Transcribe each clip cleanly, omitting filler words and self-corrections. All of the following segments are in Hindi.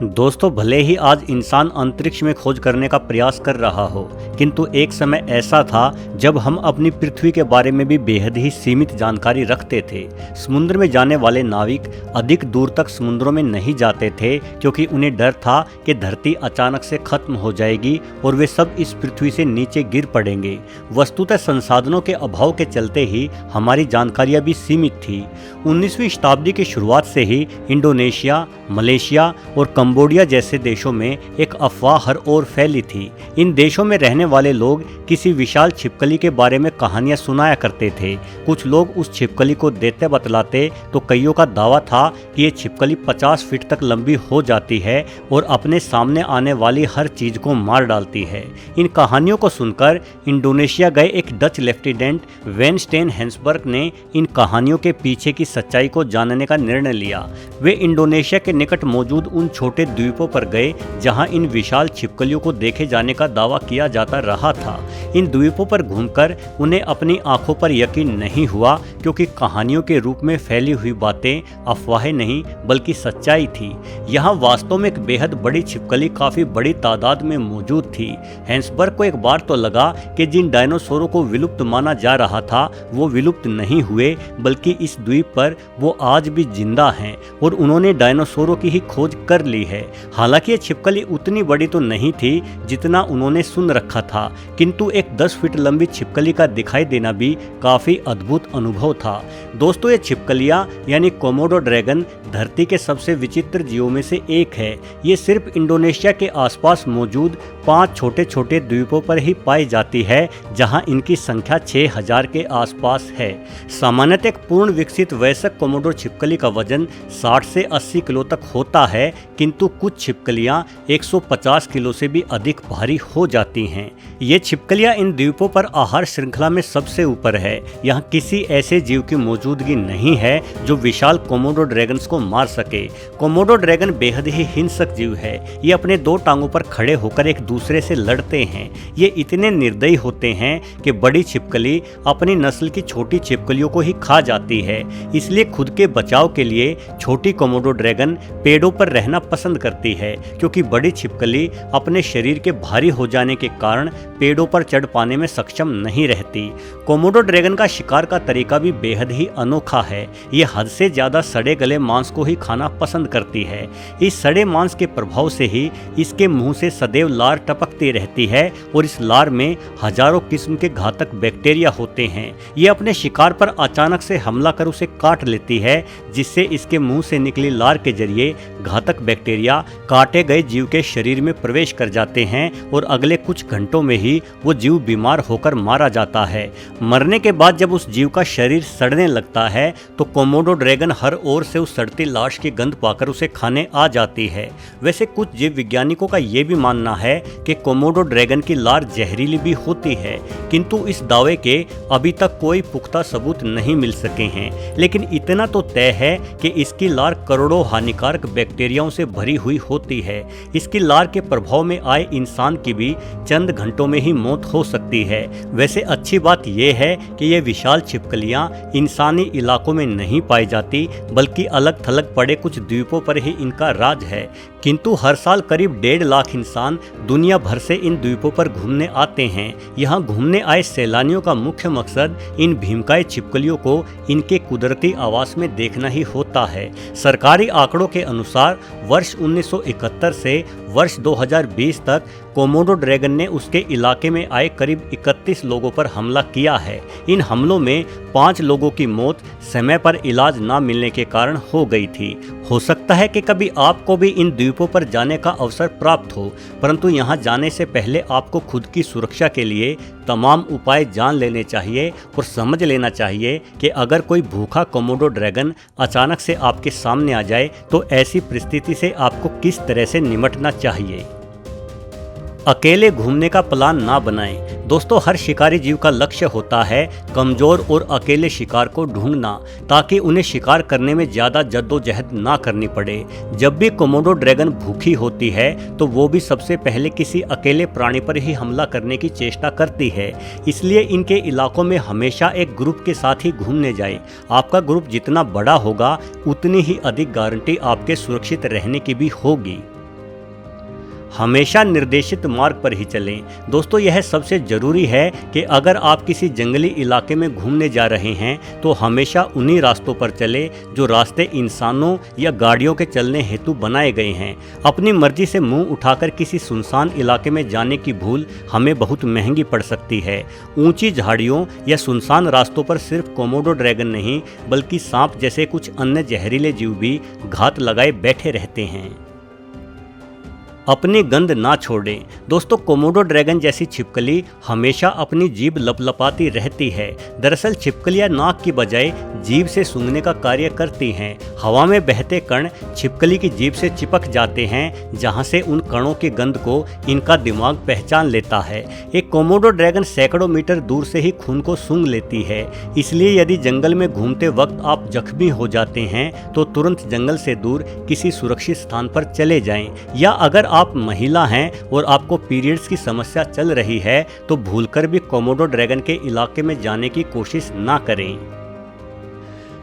दोस्तों, भले ही आज इंसान अंतरिक्ष में खोज करने का प्रयास कर रहा हो, किंतु एक समय ऐसा था जब हम अपनी पृथ्वी के बारे में भी बेहद ही सीमित जानकारी रखते थे। समुद्र में जाने वाले नाविक अधिक दूर तक समुद्रों में नहीं जाते थे क्योंकि उन्हें डर था कि धरती अचानक से खत्म हो जाएगी और वे सब इस पृथ्वी से नीचे गिर पड़ेंगे। वस्तुतः संसाधनों के अभाव के चलते ही हमारी जानकारियां भी सीमित थी। 19वीं शताब्दी की शुरुआत से ही इंडोनेशिया, मलेशिया और कंबोडिया जैसे देशों में एक अफवाह हर ओर फैली थी। इन देशों में रहने वाले लोग किसी विशाल छिपकली के बारे में कहानियां सुनाया करते थे। कुछ लोग उस छिपकली को देते बतलाते तो कईयों का दावा था कि ये छिपकली 50 फीट तक लंबी हो जाती है और अपने सामने आने वाली हर चीज को मार डालती है। इन कहानियों को सुनकर इंडोनेशिया गए एक Dutch lieutenant when stand Hinsberg ने इन कहानियों के पीछे की सच्चाई को जानने का निर्णय लिया। वे इंडोनेशिया के निकट मौजूद उन छोटे द्वीपों पर गए जहां इन विशाल छिपकलियों को देखे जाने का दावा किया जाता रहा था। इन द्वीपों पर घूमकर उन्हें अपनी आंखों पर यकीन नहीं हुआ क्योंकि कहानियों के रूप में फैली हुई बातें अफवाहें नहीं बल्कि सच्चाई थी। यहाँ वास्तव में एक बेहद बड़ी छिपकली काफी बड़ी तादाद में मौजूद थी। हेंसबर्ग को एक बार तो लगा कि जिन डायनासोरों को विलुप्त माना जा रहा था वो विलुप्त नहीं हुए बल्कि इस द्वीप पर वो आज भी जिंदा हैं और उन्होंने डायनासोरों की ही खोज कर ली है। हालांकि ये छिपकली उतनी बड़ी तो नहीं थी जितना उन्होंने सुन रखा था, किंतु एक 10 फीट लंबी छिपकली का दिखाई देना भी काफी अद्भुत अनुभव था। दोस्तों, ये छिपकलियां यानी कोमोडो ड्रैगन धरती के सबसे विचित्र जीवों में से एक है। ये सिर्फ इंडोनेशिया के आसपास मौजूद 5 छोटे छोटे द्वीपों पर ही पाई जाती है जहां इनकी संख्या 6000 के आसपास है। सामान्यतः एक पूर्ण विकसित वयस्क कोमोडो छिपकली का वजन 60 से 80 किलो तक होता है, किंतु कुछ छिपकलियां 150 किलो से भी अधिक भारी हो जाती हैं। ये छिपकलियां इन द्वीपों पर आहार श्रृंखला में सबसे ऊपर है। यहाँ किसी ऐसे जीव की मौजूदगी नहीं है जो विशाल कोमोडो ड्रैगन्स को मार सके। कोमोडो ड्रैगन बेहद ही हिंसक जीव है। ये अपने 2 टांगों पर खड़े होकर एक दूसरे से लड़ते हैं। ये इतने निर्दयी होते हैं कि बड़ी छिपकली अपनी नस्ल की छोटी छिपकलियों को ही खा जाती है। इसलिए खुद के बचाव के लिए छोटी कोमोडो ड्रैगन पेड़ों पर रहना पसंद करती है क्योंकि बड़ी छिपकली अपने शरीर के भारी हो जाने के कारण पेड़ों पर चढ़ पाने में सक्षम नहीं रहती। कोमोडो ड्रैगन का शिकार का तरीका भी बेहद ही अनोखा है। ये हद से ज्यादा सड़े गले मांस को ही खाना पसंद करती है। इस सड़े मांस के प्रभाव से ही इसके मुंह से सदैव लार टपकती रहती है और इस लार में हजारों किस्म के घातक बैक्टीरिया होते हैं। ये अपने शिकार पर अचानक से हमला कर उसे काट लेती है, जिससे इसके मुंह से निकली लार के जरिए घातक बैक्टीरिया काटे गए जीव के शरीर में प्रवेश कर जाते हैं और अगले कुछ घंटों में ही वो जीव बीमार होकर मारा जाता है। मरने के बाद जब उस जीव का शरीर सड़ने लगता है तो कोमोडो ड्रैगन हर ओर से उस सड़ती लाश की गंध पाकर उसे खाने आ जाती है। वैसे कुछ जीव वैज्ञानिकों का ये भी मानना है कि कोमोडो ड्रैगन की लार जहरीली भी होती है, किंतु इस दावे के अभी तक कोई पुख्ता सबूत नहीं मिल सके हैं। लेकिन इतना तो तय है कि इसकी लार करोड़ों हानिकारक बैक्टीरियाओं से भरी हुई होती है। इसकी लार के प्रभाव में आए इंसान की भी चंद घंटों में ही मौत हो सकती है। वैसे अच्छी बात यह है कि ये विशाल छिपकलियां इंसानी इलाकों में नहीं पाई जाती बल्कि अलग थलग पड़े कुछ द्वीपों पर ही इनका राज है। किंतु हर साल करीब 1.5 लाख इंसान दुनिया भर से इन द्वीपों पर घूमने आते हैं। यहाँ घूमने आए सैलानियों का मुख्य मकसद इन भीमकाय छिपकलियों को इनके कुदरती आवास में देखना ही होता है। सरकारी आंकड़ों के अनुसार वर्ष 1971 से वर्ष 2020 तक कोमोडो ड्रैगन ने उसके इलाके में आए करीब 31 लोगों पर हमला किया है। इन हमलों में 5 लोगों की मौत समय पर इलाज न मिलने के कारण हो गई थी। हो सकता है कि कभी आपको भी इन द्वीपों पर जाने का अवसर प्राप्त हो, परंतु यहाँ जाने से पहले आपको खुद की सुरक्षा के लिए तमाम उपाय जान लेने चाहिए और समझ लेना चाहिए कि अगर कोई भूखा कोमोडो ड्रैगन अचानक से आपके सामने आ जाए तो ऐसी परिस्थिति से आपको किस तरह से निपटना चाहिए। अकेले घूमने का प्लान ना बनाएं। दोस्तों, हर शिकारी जीव का लक्ष्य होता है कमजोर और अकेले शिकार को ढूंढना ताकि उन्हें शिकार करने में ज़्यादा जद्दोजहद ना करनी पड़े। जब भी कोमोडो ड्रैगन भूखी होती है तो वो भी सबसे पहले किसी अकेले प्राणी पर ही हमला करने की चेष्टा करती है। इसलिए इनके इलाकों में हमेशा एक ग्रुप के साथ ही घूमने जाएं। आपका ग्रुप जितना बड़ा होगा उतनी ही अधिक गारंटी आपके सुरक्षित रहने की भी होगी। हमेशा निर्देशित मार्ग पर ही चलें। दोस्तों, यह सबसे ज़रूरी है कि अगर आप किसी जंगली इलाके में घूमने जा रहे हैं तो हमेशा उन्हीं रास्तों पर चलें जो रास्ते इंसानों या गाड़ियों के चलने हेतु बनाए गए हैं। अपनी मर्जी से मुंह उठाकर किसी सुनसान इलाके में जाने की भूल हमें बहुत महंगी पड़ सकती है। ऊंची झाड़ियों या सुनसान रास्तों पर सिर्फ कोमोडो ड्रैगन नहीं बल्कि सांप जैसे कुछ अन्य जहरीले जीव भी घात लगाए बैठे रहते हैं। अपनी गंध ना छोड़ें। दोस्तों, कोमोडो ड्रैगन जैसी छिपकली हमेशा अपनी जीभ लपलपाती रहती है। दरअसल छिपकलियां नाक की बजाय जीभ से सूंघने का कार्य करती हैं। हवा में बहते कण छिपकली की जीभ से चिपक जाते हैं, जहां से उन कणों की गंध को इनका दिमाग पहचान लेता है। एक कोमोडो ड्रैगन सैकड़ों मीटर दूर से ही खून को सूंघ लेती है। इसलिए यदि जंगल में घूमते वक्त आप जख्मी हो जाते हैं तो तुरंत जंगल से दूर किसी सुरक्षित स्थान पर चले जाएं। या अगर आप महिला हैं और आपको पीरियड्स की समस्या चल रही है तो भूलकर भी कोमोडो ड्रैगन के इलाके में जाने की कोशिश ना करें।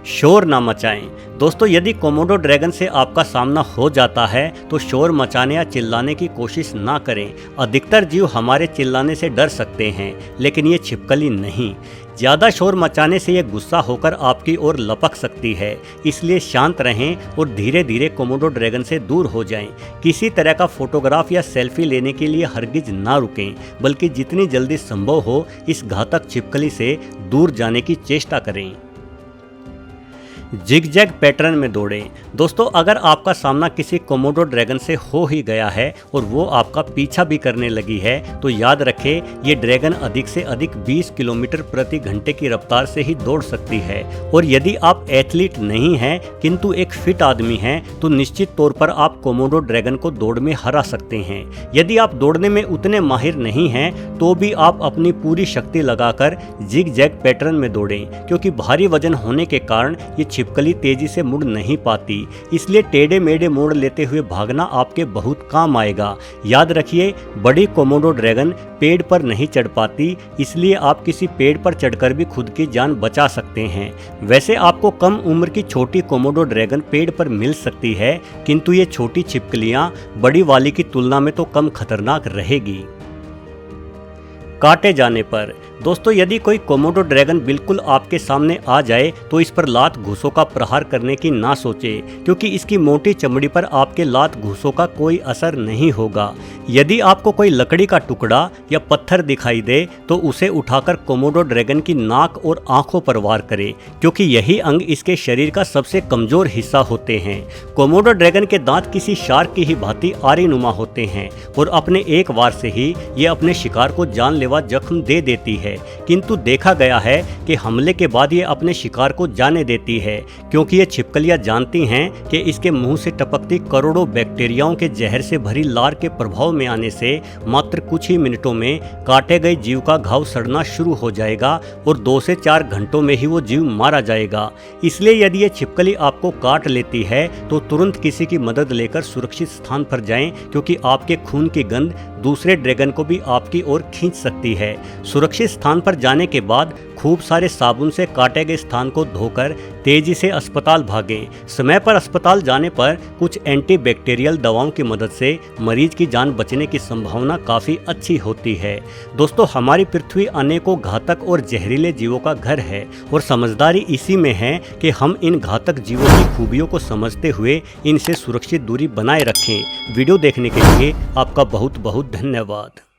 शोर ना मचाएं। दोस्तों, यदि कोमोडो ड्रैगन से आपका सामना हो जाता है तो शोर मचाने या चिल्लाने की कोशिश ना करें। अधिकतर जीव हमारे चिल्लाने से डर सकते हैं, लेकिन ये छिपकली नहीं। ज़्यादा शोर मचाने से ये गुस्सा होकर आपकी ओर लपक सकती है। इसलिए शांत रहें और धीरे धीरे कोमोडो ड्रैगन से दूर हो जाएं। किसी तरह का फोटोग्राफ या सेल्फी लेने के लिए हरगिज ना रुकें, बल्कि जितनी जल्दी संभव हो इस घातक छिपकली से दूर जाने की चेष्टा करें। जिग-जैग पैटर्न में दौड़ें। दोस्तों, अगर आपका सामना किसी कोमोडो ड्रैगन से हो ही गया है और वो आपका पीछा भी करने लगी है तो याद रखें, ये ड्रैगन अधिक से अधिक 20 किलोमीटर प्रति घंटे की रफ्तार से ही दौड़ सकती है। और यदि आप एथलीट नहीं हैं किंतु एक फिट आदमी हैं तो निश्चित तौर पर आप कोमोडो ड्रैगन को दौड़ में हरा सकते हैं। यदि आप दौड़ने में उतने माहिर नहीं हैं तो भी आप अपनी पूरी शक्ति लगाकर जिग-जैग पैटर्न में दौड़ें, क्योंकि भारी वजन होने के कारण ये छिपकली तेजी से मुड़ नहीं पाती। इसलिए टेढ़े मेढ़े मोड़ लेते हुए भागना आपके बहुत काम आएगा। याद रखिए, बड़ी कोमोडो ड्रैगन पेड़ पर नहीं चढ़ पाती, इसलिए आप किसी पेड़ पर चढ़कर भी खुद की जान बचा सकते हैं। वैसे आपको कम उम्र की छोटी कोमोडो ड्रैगन पेड़ पर मिल सकती है, किंतु ये छोटी छिपकलियां बड़ी वाली की तुलना में तो कम खतरनाक रहेगी। काटे जाने पर। दोस्तों, यदि कोई कोमोडो ड्रैगन बिल्कुल आपके सामने आ जाए तो इस पर लात घूंसों का प्रहार करने की ना सोचें, क्योंकि इसकी मोटी चमड़ी पर आपके लात घूंसों का कोई असर नहीं होगा। यदि आपको कोई लकड़ी का टुकड़ा या पत्थर दिखाई दे तो उसे उठाकर कोमोडो ड्रैगन की नाक और आंखों पर वार करें, क्योंकि यही अंग इसके शरीर का सबसे कमजोर हिस्सा होते हैं। कोमोडो ड्रैगन के दांत किसी शार्क की ही भांति आरीनुमा होते हैं और अपने एक वार से ही ये अपने शिकार को जानलेवा जख्म दे देती है। किंतु देखा गया है कि हमले के बाद ये अपने शिकार को जाने देती है, क्योंकि ये छिपकलियां जानती हैं कि इसके मुंह से टपकती करोड़ों बैक्टीरियाओं के जहर से भरी लार के प्रभाव में आने से मात्र कुछ ही मिनटों में काटे गए जीव का घाव सड़ना शुरू हो जाएगा और 2 से 4 घंटों में ही वो जीव मारा जाएगा। इसलिए यदि ये छिपकली आपको काट लेती है तो तुरंत किसी की मदद लेकर सुरक्षित स्थान पर जाएं, क्योंकि आपके खून की गंध दूसरे ड्रैगन को भी आपकी ओर खींच सकती है। सुरक्षित स्थान पर जाने के बाद खूब सारे साबुन से काटे गए स्थान को धोकर तेजी से अस्पताल भागें। समय पर अस्पताल जाने पर कुछ एंटीबैक्टीरियल दवाओं की मदद से मरीज की जान बचने की संभावना काफ़ी अच्छी होती है। दोस्तों, हमारी पृथ्वी अनेकों घातक और जहरीले जीवों का घर है और समझदारी इसी में है कि हम इन घातक जीवों की खूबियों को समझते हुए इनसे सुरक्षित दूरी बनाए रखें। वीडियो देखने के लिए आपका बहुत बहुत धन्यवाद।